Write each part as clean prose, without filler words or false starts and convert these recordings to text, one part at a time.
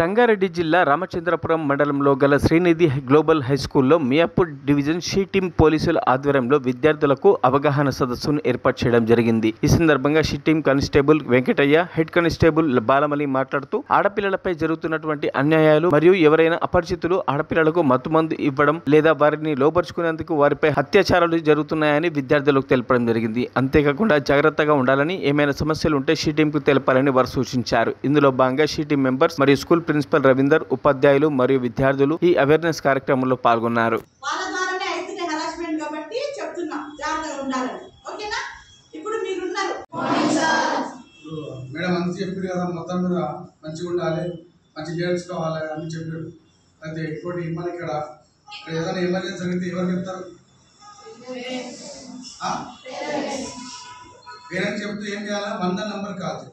సంగారెడ్డి జిల్లా రామచంద్రపురం మండలంలో గల శ్రీనిధి గ్లోబల్ హై స్కూల్లో మియాపూర్ డివిజన్ షీ టీం పోలీసుల ఆధ్వర్యంలో విద్యార్థులకు అవగాహన సదస్సును ఏర్పాటు చేయడం జరిగింది। ఈ సందర్భంగా she team constable Venkataiah, head constable Balamali మాట్లాడుతూ ఆడపిల్లలపై జరుగుతున్నటువంటి అన్యాయాలు మరియు ఎవరైనా అపరిచితులు ఆడపిల్లలకు మత్తుమందు ఇవ్వడం లేదా వారిని లోబర్చుకునేందుకు వారిపై అత్యాచారాలు జరుగుతున్నాయని విద్యార్థులకు తెలపడం జరిగింది। అంతేకాకుండా జాగ్రత్తగా ఉండాలని, ఏమైనా సమస్యలు ఉంటే షీ టీంకు తెలపాలని వారు సూచించారు। ఇందులో భాగంగా షీ టీం మెంబర్స్ మరియు స్కూల్ ప్రిన్సిపల్ రవీందర్, ఉపాధ్యాయులు మరియు విద్యార్థులు ఈ అవేర్నెస్ కార్యక్రమంలో పాల్గొన్నారు। మేడం అంతా చెప్పారు కదా, మొత్తం మీద మంచిగా ఉండాలి, మంచిగా నేర్చుకోవాలి అని చెప్పారు। అయితే ఇంకోటి మన ఇక్కడ ఏదైనా ఎమర్జెన్సీ జరిగితే ఎవరు చెప్తారు? పేరెంట్స్ చెప్తూ ఏం చేయాలి? 100 నంబర్ కాదు।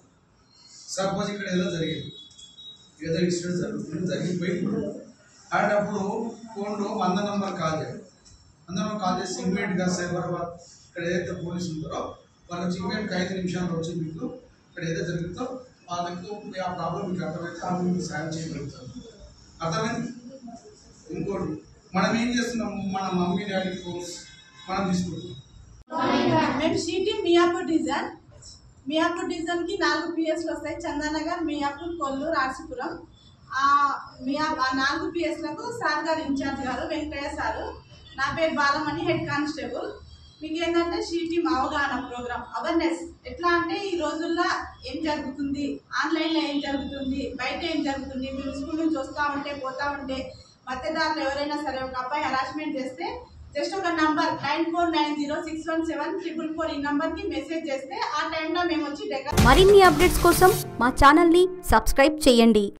సపోజ్ ఇక్కడ ఏదో జరిగింది, ఏదో ఇన్సిడెంట్ జరిగిపోయింది అప్పుడు ఫోన్లో 100 నంబర్ కాల్ చేయాలి। 100 నంబర్ కాల్ చేసి ఇమ్మీడియట్గా సైబరాబాద్ ఇక్కడ ఏదైతే పోలీసు ఉంటారో వాళ్ళు వచ్చి ఇమ్మీడియట్గా 5 నిమిషాలు వచ్చి మీకు ఇక్కడ ఏదైతే జరుగుతుందో వాళ్ళకు ఆ ప్రాబ్లం మీకు అర్థమైతే ఆ మీకు సాయం చేయగలుగుతారు। అర్థమైంది? ఇంకోటి మనం ఏం చేస్తున్నాము, మన మమ్మీ డాడీ ఫోన్స్ మనం తీసుకుంటాం। మేము షీ టీం మియాపూర్ డివిజన్ కి 4 పిఎస్లు వస్తాయి। చందానగర్, మియాపూర్, కొల్లూరు, రాసిపురం। ఆ 4 పిఎస్లకు సార్ గారు ఇన్ఛార్జ్ గారు వెంకటయ్య సారు। నా పేరు బాలమణి, హెడ్ కానిస్టేబుల్। మీకు ఏంటంటే షీ టీం అవగాహన ప్రోగ్రామ్, అవేర్నెస్ ఎట్లా అంటే ఈ రోజుల్లో ఏం జరుగుతుంది, ఆన్లైన్లో ఏం జరుగుతుంది, బయట ఏం జరుగుతుంది, మీరు స్కూల్ నుంచి వస్తూ ఉంటే పోతా ఉంటే మధ్యదారులు ఎవరైనా సరే ఒక అబ్బాయి హరాస్మెంట్ చేస్తే జస్ట్ ఒక నంబర్ 9490617444 ఈ నంబర్కి మెసేజ్ చేస్తే ఆ టైంలో మేము వచ్చి మరిన్ని అప్డేట్స్ కోసం మా ఛానల్ని సబ్స్క్రైబ్ చేయండి।